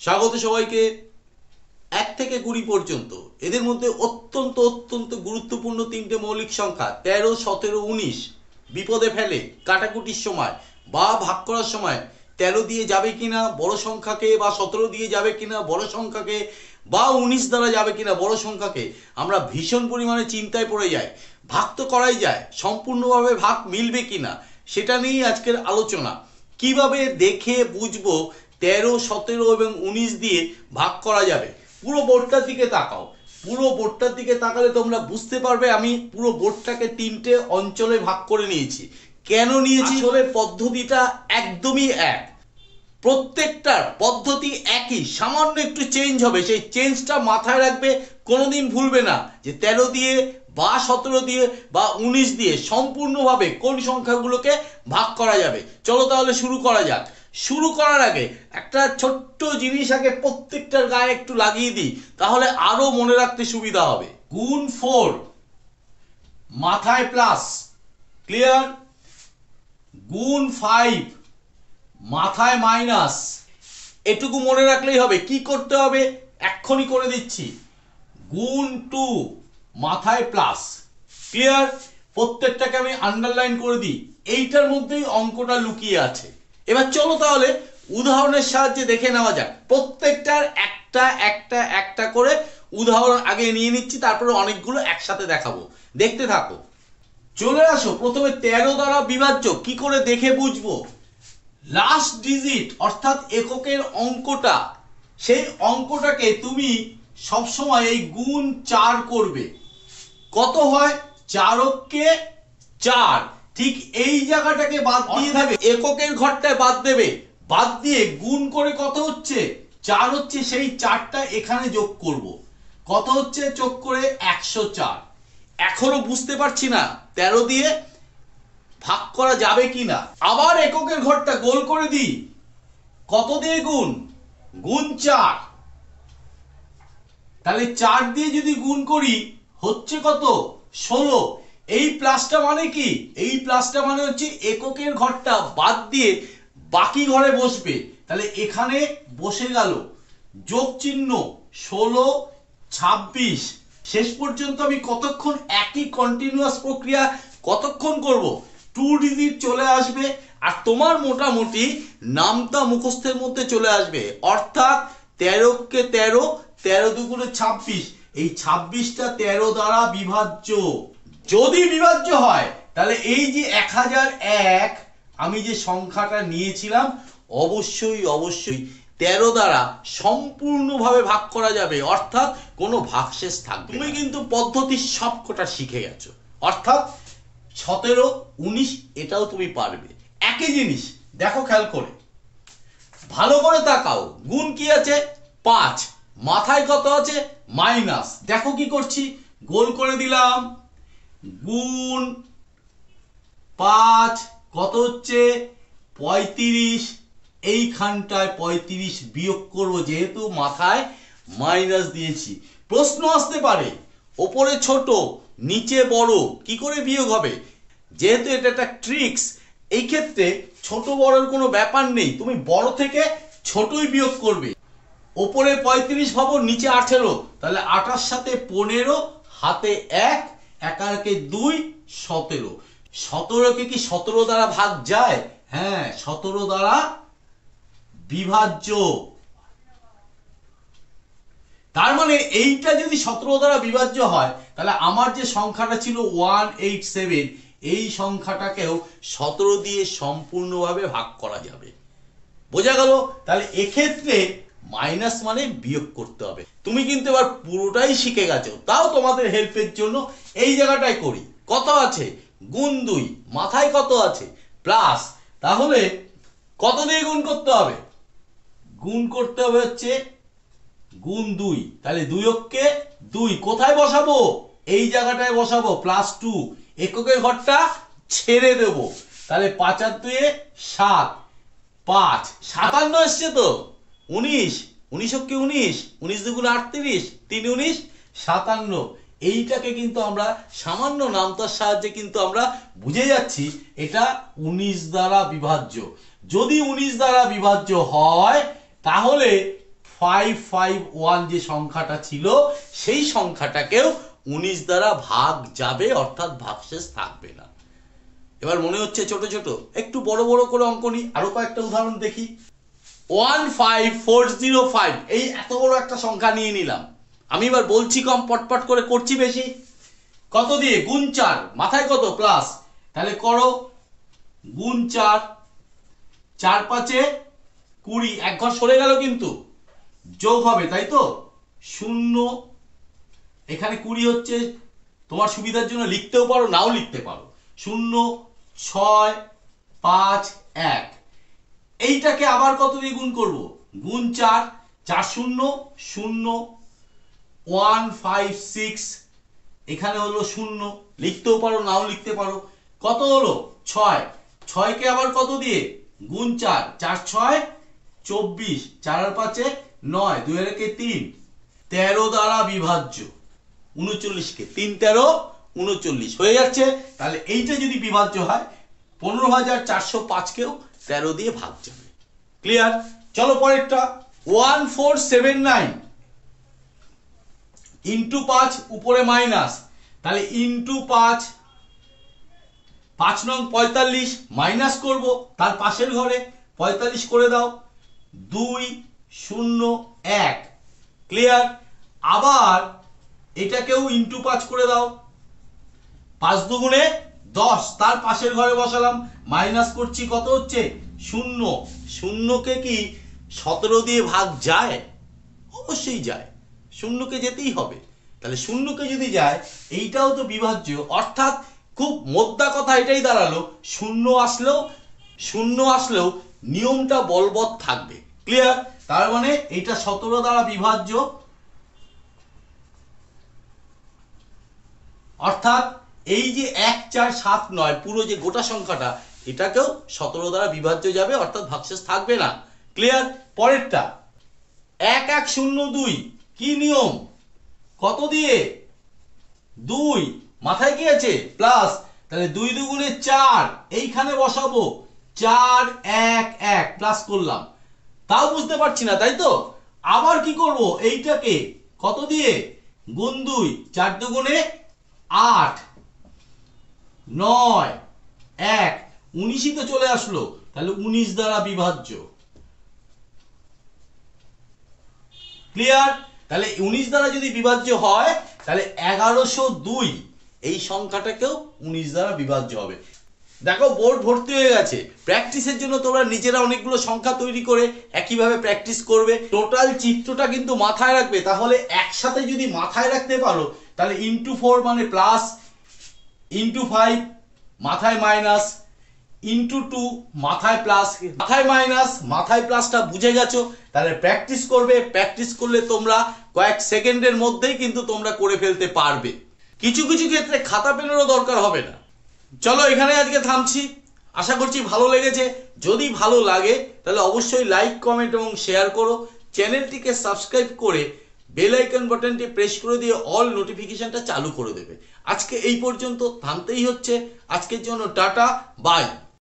স্বাগত সবাইকে। 1 থেকে 20 পর্যন্ত এদের মধ্যে অত্যন্ত অত্যন্ত গুরুত্বপূর্ণ তিনটে মৌলিক সংখ্যা 13, 17, 19 বিপদে ফেলে কাটাকুটির সময় বা ভাগ করার সময় 13 দিয়ে যাবে কিনা বড় সংখ্যাকে, বা 17 দিয়ে যাবে কিনা বড় সংখ্যাকে, বা 19 দ্বারা যাবে কিনা বড় সংখ্যাকে আমরা ভীষণ পরিমাণে চিন্তায় পড়ে যাই। ভাগ তো করাই যায়, সম্পূর্ণভাবে ভাগ মিলবে কিনা সেটা নিয়েই আজকের আলোচনা। কিভাবে দেখে বুঝবো 13, 17 এবং 19 দিয়ে ভাগ করা যাবে। পুরো বোর্ডটার দিকে তাকাও। পুরো বোর্ডটার দিকে তাকালে তোমরা বুঝতে পারবে আমি পুরো বোর্ডটাকে 3টে অঞ্চলে ভাগ করে নিয়েছি। কেন নিয়েছি? আসলে পদ্ধতিটা একদমই এক, প্রত্যেকটার পদ্ধতি একই, সামান্য একটু চেঞ্জ হবে। সেই চেঞ্জটা মাথায় রাখবে, কোনোদিন ভুলবে না যে 13 দিয়ে বা 17 দিয়ে বা 19 দিয়ে সম্পূর্ণভাবে কোন সংখ্যাগুলোকে ভাগ করা যাবে। চলো তাহলে শুরু করা যাক। শুরু করার আগে একটা ছোট্ট জিনিস আগে প্রত্যেকটার গায়ে একটু লাগিয়ে দিই, তাহলে আরো মনে রাখতে সুবিধা হবে। গুণ 4 মাথায় প্লাস, ক্লিয়ার? গুণ 5 মাথায় মাইনাস, এটুকু মনে রাখলেই হবে। কি করতে হবে এক্ষুনি করে দিচ্ছি। গুণ 2 মাথায় প্লাস, ক্লিয়ার? প্রত্যেকটাকে আমি আন্ডারলাইন করে দিই, এইটার মধ্যেই অঙ্কটা লুকিয়ে আছে। এবার চলো তাহলে উদাহরণের সাহায্যে দেখে নেওয়া যাক। প্রত্যেকটার একটা একটা একটা করে উদাহরণ আগে নিয়ে নিচ্ছি, তারপরে অনেকগুলো একসাথে দেখাবো, দেখতে থাকো। চলে আসো, প্রথমে 13 দ্বারা বিভাজ্য কি করে দেখে বুঝবো। লাস্ট ডিজিট অর্থাৎ এককের অঙ্কটা, সেই অঙ্কটাকে তুমি সবসময় এই গুণ 4 করবে। কত হয়? 4কে 4, ঠিক এই জায়গাটাকে বাদ দিয়ে দেবে, এককের ঘরটায় বাদ দেবে, বাদ দিয়ে গুণ করে কত হচ্ছে 4 হচ্ছে, সেই 4টা এখানে যোগ করব। কত হচ্ছে যোগ করে 104। এখনো বুঝতে পারছি না 13 দিয়ে ভাগ করা যাবে কিনা। আবার এককের ঘরটা গোল করে দিই, কত দিয়ে গুণ? গুণ 4। তাহলে 4 দিয়ে যদি গুণ করি হচ্ছে কত? 16। এই প্লাসটা মানে কি? এই প্লাসটা মানে হচ্ছে এককের ঘরটা বাদ দিয়ে বাকি ঘরে বসবে। তাহলে এখানে বসে গেল, যোগ চিহ্ন 16, 26। শেষ পর্যন্ত আমি কতক্ষণ একই কন্টিনিউয়াস প্রক্রিয়া কতক্ষণ করব? 2 ডিজিট চলে আসবে, আর তোমার মোটামুটি নামটা মুখস্থের মধ্যে চলে আসবে। অর্থাৎ 13কে 13, 13 দুগুণে 26, এই 26টা 13 দ্বারা বিভাজ্য। যদি বিভাজ্য হয় তাহলে এই যে 1001 আমি যে সংখ্যাটা নিয়েছিলাম অবশ্যই অবশ্যই 13 দ্বারা সম্পূর্ণভাবে ভাগ করা যাবে, অর্থাৎ কোনো ভাগশেষ থাকবে। তুমি কিন্তু পদ্ধতির সবকটা শিখে গেছো, অর্থাৎ 17, 19 এটাও তুমি পারবে। একই জিনিস দেখো, খেয়াল করে ভালো করে তাকাও। গুণ কি আছে? 5, মাথায় কত আছে? মাইনাস। দেখো কি করছি, গোল করে দিলাম। গুণ 5 কত হচ্ছে? 35। এইখানটায় 35 বিয়োগ করব, যেহেতু মাথায় মাইনাস দিয়েছি। প্রশ্ন আসতে পারে ওপরে ছোট নিচে বড় কি করে বিয়োগ হবে? যেহেতু এটা একটা ট্রিক্স, এই ক্ষেত্রে ছোট বড়র কোনো ব্যাপার নেই, তুমি বড় থেকে ছোটই বিয়োগ করবে। ওপরে 35 ভাবো, নিচে 18, তাহলে 28 সাথে 15, হাতে 1, 1 আর 2, 17। 17কে কি 17 দ্বারা ভাগ যায়? হ্যাঁ, 17 দ্বারা বিভাজ্য। তার মানে এইটা যদি 17 দ্বারা বিভাজ্য হয়, তাহলে আমার যে সংখ্যাটা ছিল 187, এই সংখ্যাটাকেও 17 দিয়ে সম্পূর্ণভাবে ভাগ করা যাবে। বোঝা গেল? তাহলে এক্ষেত্রে মাইনাস মানে বিয়োগ করতে হবে। তুমি কিন্তু এবার পুরোটাই শিখে গেছো, তাও তোমাদের হেল্পের জন্য এই জায়গাটাই করি। কত আছে? গুণ 2, মাথায় কত আছে? প্লাস। তাহলে কত দিয়ে গুণ করতে হবে? গুণ করতে হবে হচ্ছে গুণ 2, তাহলে 2কে 2 কোথায় বসাবো? এই জায়গাটায় বসাবো, +2। এককের ঘরটা ছেড়ে দেব, তাহলে 5 আর 2 7, 5, 57 এসছে তো। 19, 19কে 19, 19 দুগুণ 38, 3 19, 57। এইটাকে কিন্তু আমরা সামান্য নামতার সাহায্যে কিন্তু আমরা বুঝে যাচ্ছি এটা 19 দ্বারা বিভাজ্য। যদি 19 দ্বারা বিভাজ্য হয় তাহলে 551 যে সংখ্যাটা ছিল সেই সংখ্যাটাকেও 19 দ্বারা ভাগ যাবে, অর্থাৎ ভাগশেষ থাকবে না। এবার মনে হচ্ছে ছোট ছোট, একটু বড় বড় করে অঙ্ক নিই, আরো কয়েকটা উদাহরণ দেখি। 15405 এই এত বড় একটা সংখ্যা নিয়ে নিলাম। আমি এবার বলছি কম, পটপট করে করছি বেশি। কত দিয়ে? গুণ 4, মাথায় কত? প্লাস, তাহলে করো গুণ 4, 4 5 20, এক ঘর সরে গেল কিন্তু যোগ হবে, তাই তো? 0, এখানে 20 হচ্ছে, তোমার সুবিধার জন্য লিখতেও পারো, নাও লিখতে পারো। 0 6 5 1, এইটাকে আবার কত দিয়ে গুণ করব? গুণ 4, 4 0 0 1 5 6, এখানে হলো 0, লিখতেও পারো, নাও লিখতে পারো। কত হলো? 6, 6 কে আবার কত দিয়ে? গুণ 4, 4 6 24, 4 আর 5 9, 2 আর 1 3, 13 দ্বারা বিভাজ্য 39 কে 3 13 39 হয়ে যাচ্ছে। তাহলে এইটা যদি বিভাজ্য হয় 15405 কেও 13 দিয়ে ভাগ যাবে। ক্লিয়ার? চলো পরেরটা। 1479 ইন্টু 5 উপরে মাইনাস, তাহলে ইন্টু 5, 5 নং 45 মাইনাস করব, তার পাশের ঘরে 45 করে দাও, 2 0 1। ক্লিয়ার? আবার এটাকেও ইন্টু 5 করে দাও, 5 দুগুণে 10, তার পাশের ঘরে বসালাম, মাইনাস করছি, কত হচ্ছে? 0, 0 কে কি 17 দিয়ে ভাগ যায়? অবশ্যই যায়, 0 কে যেতেই হবে। তাহলে 0 কে যদি যায়, এইটাও তো বিভাজ্য, অর্থাৎ খুব মোদ্দা কথা এটাই দাঁড়ালো, 0 আসলেও নিয়মটা বলবৎ থাকবে। ক্লিয়ার? তার মানে এইটা 17 দ্বারা বিভাজ্য, অর্থাৎ এই যে 1 4 7 9 পুরো যে গোটা সংখ্যাটা, এটাকেও 17 দ্বারা বিভাজ্য যাবে, অর্থাৎ ভাগশেষ থাকবে না। ক্লিয়ার? পরেরটা 1102, কি নিয়ম? কত দিয়ে? 2, মাথায় কি আছে? প্লাস, তাহলে 2 দুগুণে 4, এইখানে বসাবো, 4 1 1 প্লাস করলাম, তাও বুঝতে পারছি না, তাই তো? আবার কি করব? এইটাকে কত দিয়ে? গুণ 2, 4 দুগুণে 8 9 1, 19ই তো চলে আসলো, তাহলে 19 দ্বারা বিভাজ্য। ক্লিয়ার? তাহলে 19 দ্বারা যদি বিভাজ্য হয়, তাহলে 1102 এই সংখ্যাটাকেও 19 দ্বারা বিভাজ্য হবে। দেখো বোর্ড ভর্তি হয়ে গেছে, প্র্যাকটিসের জন্য তোমরা নিজেরা অনেকগুলো সংখ্যা তৈরি করে একইভাবে প্র্যাকটিস করবে। টোটাল চিত্রটা কিন্তু মাথায় রাখবে, তাহলে একসাথে যদি মাথায় রাখতে পারো, তাহলে ইন্টু 4 মানে প্লাস, ইন্টু 5 মাথায় মাইনাস, ইন্টু 2 মাথায় প্লাস, মাথায় মাইনাস মাথায় প্লাসটা বুঝে গেছো। তাহলে প্র্যাকটিস করবে, প্র্যাকটিস করলে তোমরা কয়েক সেকেন্ডের মধ্যেই কিন্তু তোমরা করে ফেলতে পারবে। কিছু কিছু ক্ষেত্রে খাতা পেনেরও দরকার হবে না। চলো এখানে আজকে থামছি, আশা করছি ভালো লেগেছে। যদি ভালো লাগে তাহলে অবশ্যই লাইক কমেন্ট এবং শেয়ার করো, চ্যানেলটিকে সাবস্ক্রাইব করে বেল আইকন বাটনটি প্রেস করে দিয়ে অল নোটিফিকেশনটা চালু করে দেবে। আজকে এই পর্যন্ত, থামতেই হচ্ছে। আজকের জন্য টাটা, বাই।